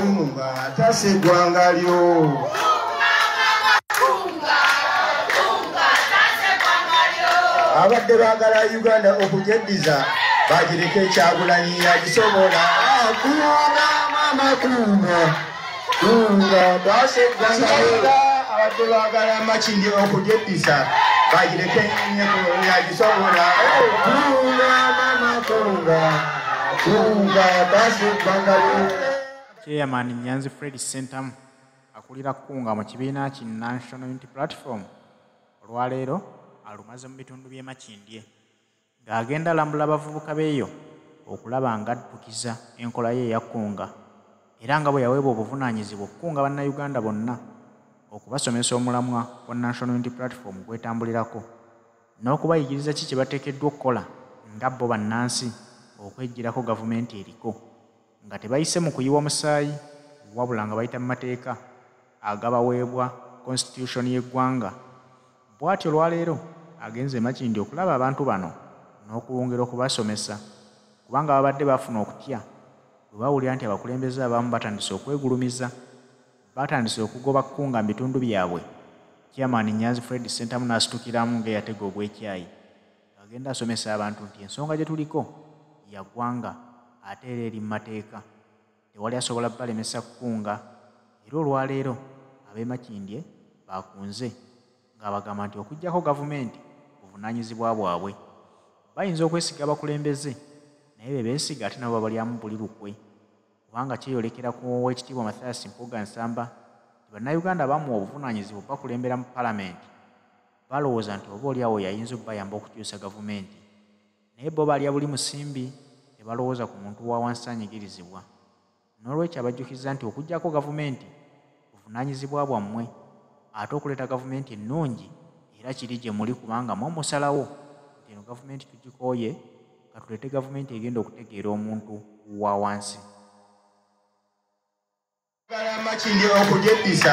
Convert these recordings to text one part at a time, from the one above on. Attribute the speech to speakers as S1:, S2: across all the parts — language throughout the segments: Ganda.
S1: Akunga tasegwanga lyo. Abadde baagala Uganda okujeddiza bagireka Kyagulanyi yagisobola. Akunga mama kunga tasegwanga lyo. Abadde baagala Makindye okujeddiza bagireka yagisobola. Akunga mama kunga tasegwanga lyo.
S2: Chairman Nyanze Center akulira Kunga mu kibiina ki National Unity Platform olwaleero alumaze mu bitundu by'e Makindye ng'agenda alambula abavubuka beeyo okulaba nga addukiza enkola ye eya Kunga era nga bwe yaweebwa obuvunaanyizibwa okukunga bannayuganda bonna okubasomesa omulamwa gwa National Unity Platform gwetambulirako n'okubayigiriza ki kye bateekeddwa okukola nga bo bannansi okwejjirako gavumenti eriko nga tebayise mu kuyiwa omusaayi wabula nga bayita mu mateeka agabaweebwa constitution y'eggwanga. Bw'atyo olwaleero agenze e Makindye okulaba abantu bano n'okulwongera okubasomesa kubanga babadde bafuna okutya bwe bawulira nti abakulembeze abamu batandise okwegulumiza batandise okugoba Kunga mu bitundu byabwe. Chairman Nyanzi Center n'asitukiramu ng'eyatega ogw'ekyayi agenda asomesa abantu nti ensonga gye tuliko ya ggwanga ate era eri mu mateeka tewali asobola balemesa Kunga era olwaleero ab'e Makindye bakunze ng'abagamba nti okuggyako gavumenti buvunaanyizibwa bwabwe bayinza okwesiga abakulembeze naye be beesiga ate nabo babalyamu buli lukwe kubanga kyeyolekera ku Oweekitiibwa Mathias Mpuuga Nsamba nti bannayuganda bamuwa obuvunaanyizibwa bakulembera mu palamenti balowooza nti oba oliawo yayinza okubayamba okukyusa gavumenti naye bo balya buli musimbi tebalowooza ku muntu wa wansi anyigirizibwa n'olwekyo abajjukiza nti okuggyako gavumenti buvunaanyizibwa bwammwe ate okuleeta gavumenti ennungi era kiri gye muli kubanga mu musalawo nti eno gavumenti tugikooye ka tuleete gavumenti egenda okutegeera omuntu wa wansi.
S1: Makindye okujeddisa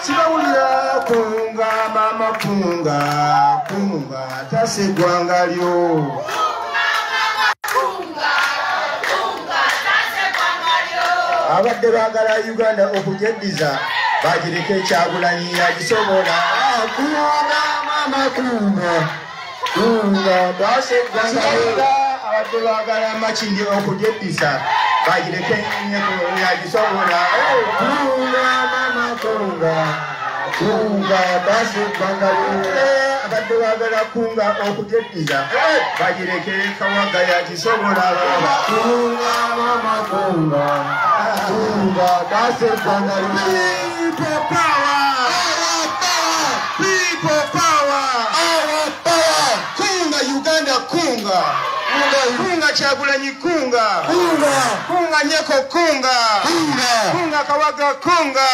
S1: sibawulira Kunga mama kunga tasegwanga lyo. Abadde baagala Uganda okujeddiza bagireka Kyagulanyi yagisobola. Akunga mama kunga tasegwanga lyo. Abadde baagala Makindye okujeddisa bagireka yagisobola. Akunga mama kunga tasegwanga lyo. Abadde baagala Kunga okujeddiza bagireka Kawaga yagisobola. Kunga mama kunga tasegwanga lyo. People power. Kunga Uganda kunga Kyagulanyi kunga Nyeko kunga Kawaga kunga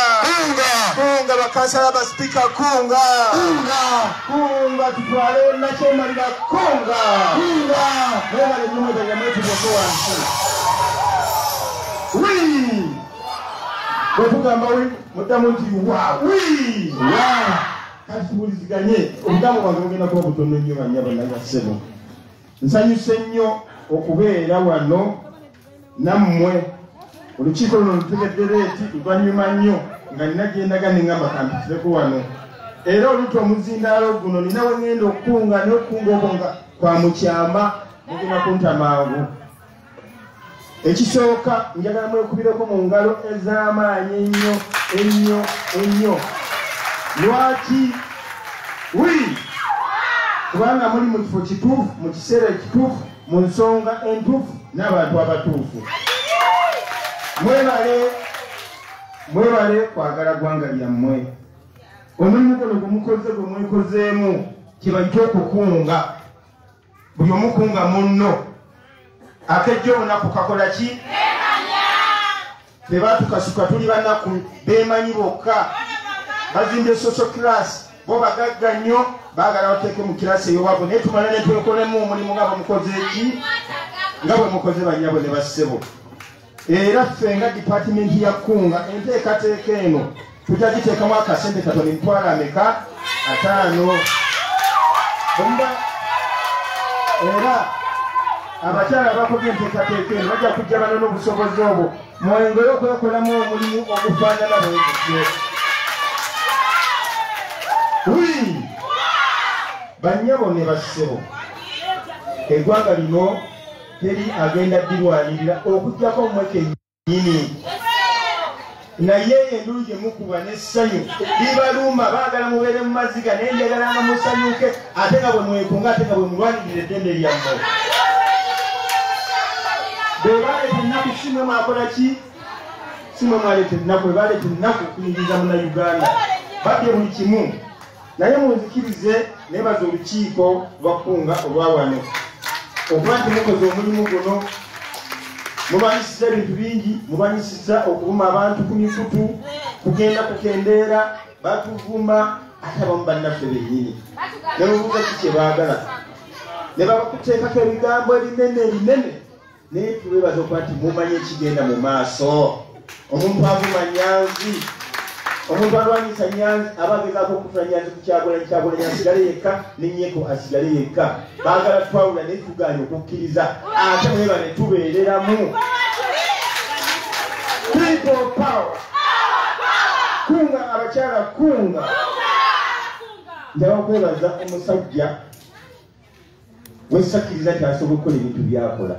S1: bakasala baspeaker kunga tutwale nakyemalira kunga nebale nnyo banyamwetu bokowa bwetugamba muddamu nti kati tuwuliziganye obugambo bwange bugenda kuba butono nnyo bannabasebo. Nsanyuse nnyo okubeera wano nammwe olukiiko luno lutegedde leeti luvannyuma nnyo nga nina gyendaga neŋŋamba kampituleko wano era oluta omuzindaalo guno nina we ŋŋenda okukunga n'okukunga okwo nga kwa mukyama mugenda kunta mangu. Ekisooka njagala mwekubireko mu ngalo ez'amaanyi ennyo. Lwaki? Kubanga muli mu kifo kituufu mu kiseera ekituufu mu nsonga entuufu n'abantu abatuufu. Mwebale kwagala ggwanga lyammwe. Omulimu guno gwe mwekozeemu kibayita okukunga. Buli omukunga munno akejja olunaku kakola ki? Tebatukasuka tuli banaku beemanyi bokka bazimbye social class bo bagagga nnyo baagala bateeke mu kirasi ey'obwavu naye tumala ne twekolemu omulimu nga bamukoze ki nga bwe mukoze bannyabo ne bassebo. Era ffe nga dipatimenti ya Kunga enteekateeka eno tujja giteekamu akasente katono emitwalo ameka? 5. Era abakyala bakoze enteekateeka eno bajja kujja bano n'obusobozi obwo mwengere okwekolamu omulimu ogufaanana bwegutyo. Bannyabo ne bassebo, eggwanga lino teri agenda dirwanirira okujjako mmwe kennyini, naye endulu gye mukuba n'essanyu libaluma, baagala mubeere mu maziga naye njagala nga musanyuke, ate nga bwe mwekunga, ate nga bwe mulwanirira eddembe lyammwe. Bwe baleeta ennaku si mwe mwakola ki? Si mwe mwaleeta ennaku, bwe baleeta ennaku okuyingiza Munnayuganda babye buli kimu. Naye munzikirize nebaza olukiiko lwakunga olwa wano okuba nti mukoze omulimu guno, mulwanyisiza ebintu bingi, mulwanyisiza okuvuma abantu ku mikutu, kugenda kukendeera, batuvuma, ate abamu bannaffe bennyini ne babuuza ki kye baagala, ne babakuteekako ebigambo ebinene, naye tubeebaza okuba nti mumanye ekigenda mu maaso. Omuntu avuma Nyanzi, omuntu alwanyisa Nyanzi aba agezaako okufuna Nyanzi ku Kyagulanyi asigale yekka, ne Nnyeko asigale yekka. Baagala twawula naye tugaanye okukkiriza, ate mweba ne tubeereramu. People power. Kunga abakyala kunga. Njala okwebaza omusajja wessakkiriza nti asobola okukola ebintu byakola.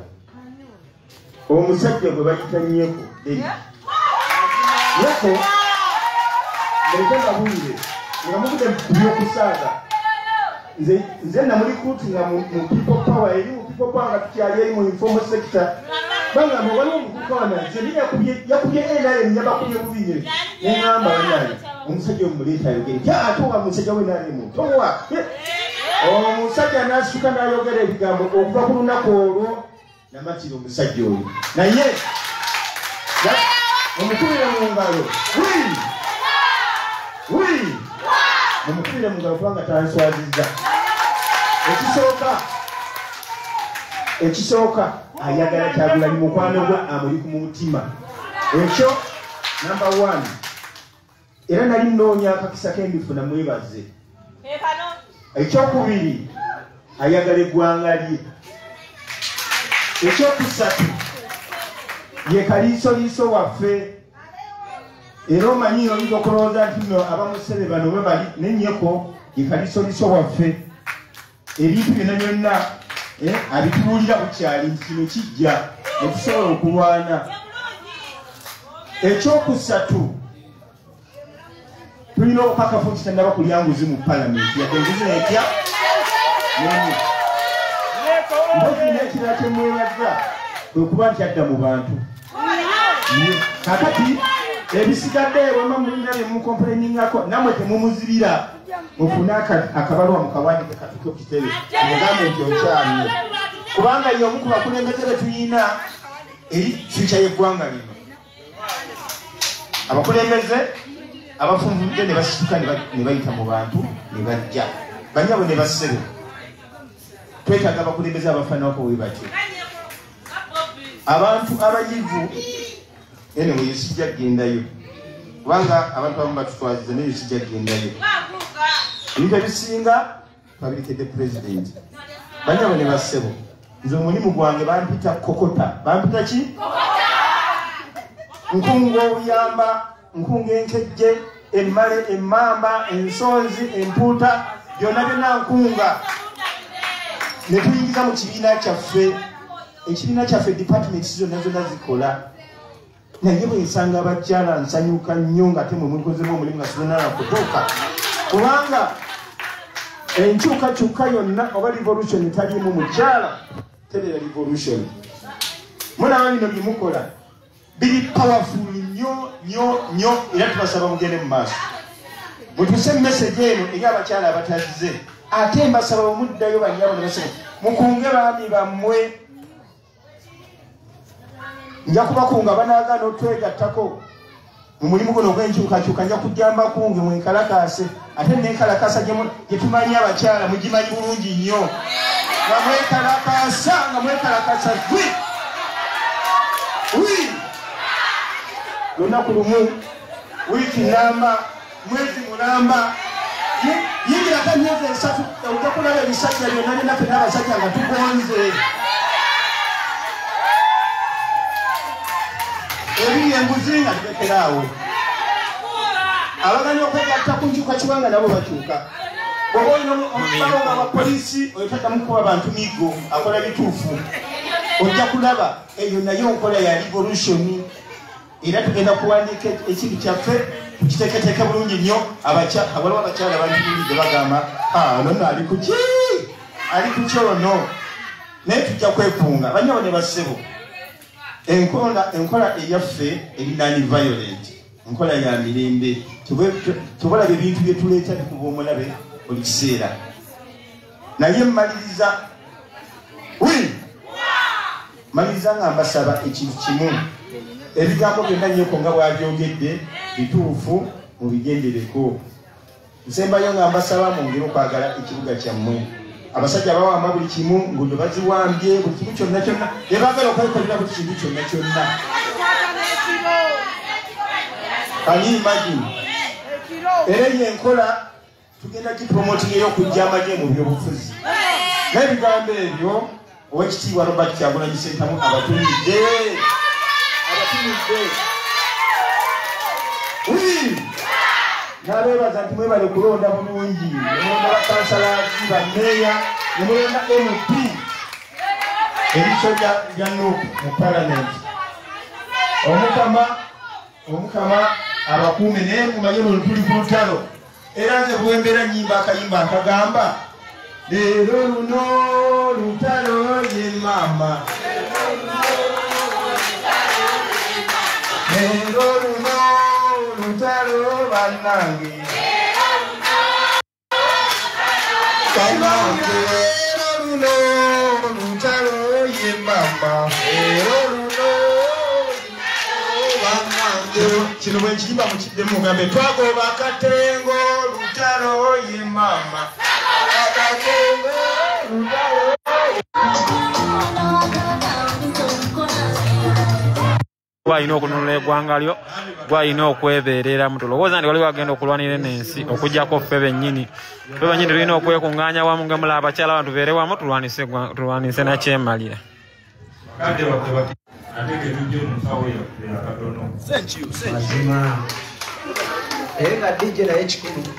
S1: Omusajja gwe bayita Nnyeko Nnyeko Mbulire nga mukude byokusaaga nze namuli kuti nga mu people power eri mu people power nga tukyali eri mu informal sector banga mu waliwo omukuka wananze yakubye NRM yabakubye bubinye neŋŋamba banaye omusajja omuleeta ayogere ate owa musajja w'NRM towa omusajja n'asituka n'ayogera ebigambo okuva ku lunaku olwo namatira omusajja oyo naye omukubire mu ngalo mumukubire mu ngalo kubanga tanswazizza. Ekisooka ayagala Kyagulanyi mukwano gwe amuli ku mutima, ekyo number 1. Era nali nnoonya akakisa kendifuna mwebaze. Ekyokubiri ayagala eggwanga lye. Ekyokusatu ye kaliisoliiso waffe. Era omanyi oyinza okulowooza nti nno abamusebe bano bwe bali ne Nnyeko ye kaliisoliiso waffe. Ebintu byonna abitubuulira bukyali nti kino kijja ne tusobola okulwana. Ekyokusatu tulina okukakafu nti tannaba kulya nguzi mu palamenti yadde enguzi netya nene. Mpozi n'ekirala kye mwebaza kwe kuba nti adda mu bantu. Kakati ebisigadde ewema mulina bye mukomplainingaako namwe temumuzibira mufune akabalwa mukawanike katuke ku kitebe mugambe nti okyamye, kubanga ye omu ku bakulembeze be tuyina eri fyuca y'eggwanga lino. Abakulembeze abafunvudde ne basituka ne bayita mu bantu ne bajja banyabo ne bassebe. Twetaaga abakulembeze abafaanako bwe batyo, abantu abayivu ene mwe sijja gendayo kubanga abantu abamu batutwaziza naye sijja gendayo. Ebintu ebisinga twabirikedde president banyabo ne bassebo. Nze omulimu gwange bampita kokota. Bampita ki? Nkunga obuyamba, nkunga enkejje, emmale, emmamba, ensonzi, empuuta, byonna byonna nkunga. Ne tuyingiza mu kibiina kyaffe. Ekibiina kyaffe departments zonna zikola. Naye bwe nsanga abakyala nsanyuka nnyo nga temwe mulikozemu omulimu nga sinonala kutuuka, kubanga enkyukakyuka yonna oba revolution taliimu mukyala terera revolution. Mulaba bino bye mukola biri powerful nnyo era tubasaba mugende mu maaso mutuse message eno eri abakyala abatazize, ate mbasaba omuddayo banyabo ne basaba mukunge baami bammwe. Nja kubakunga banaagaana otwegattako mu mulimu guno ogw'enkyukakyuka. Nja kujjamba kunge mwenkalakaase, ate nenkalakasa gye tumanyi abakyala mugimanyi bulungi nnyo nga mwekalakasa lunaku lumu, wiiki namba, mwezi mulamba, yingirako emyezi 3 ojja kulaba ebisajja byonna byonna ffe n'abasajja nga tugonze. ebiri enguzi nga tubekeraawo abaganya okwegatta ku nkyuka kibanga nabo bakyuka bwoba olina omubalonga abapoliisi oyo taddamu kuba bantu migo akola bituufu ojja kulaba eyo nayo nkola ya revolution era tugenda kuwandiika ekintu kyaffe tukiteeketeeke bulungi nnyo waliwo abakyala bantuulidde bagamba nono ali kuki ali ku kyono naye tujja kwekunga banyabo ne bassebo enkola eyaffe eri non-violent enkola ya mirembe tubalaba ebintu byetuleeta bikuba omulabe buli kiseera naye maliriza nga mbasaba ekintu kimu ebigambo byonna nnyeko nga bwabyogedde bituufu mubigendereko nsembayo nga mbasaba mwongere okwagala ekibuga kyammwe abasajja bawamba buli kimu ngundo baziwambye buli kimu kyonna kyonna ebagala okwekolera buli kintu kyonna kyonna Can you imagine? Era yenkola tugenda kipromoting ey'okujja amagye mu byobufuzi n'ebigambo ebyo owekitiibwa Robert Kyagulanyi Ssentamu abatumidde n'abeebaza nti mwebale kulonda bulungi nemulonda bakansalazi bammeeya nemulonda MP ebiso bya Nuupu mu palamenti omukama abakuume naye mumanye luno tuli ku lutalo era nze bwembeera nnyimba akayimba akagamba leero luno lutalo ye maama leero luno lutalo bannange leero luno lutalo ye maama kino bwe nkiyimba mukiddemu mugambe twagoba akatengo lutalo ye maama akatengo lutalo
S3: gwalina okununula eggwanga lyo gwalina okwebeereramu tulowooza nti wali wagenda okulwanira ensi okugjako ffe bennyini tulina okwekunganya wamu nga mula abakyala abantu tubeere wamu tulwanise nakyemalira.
S4: Thank you. Nga DJ naye kikulu.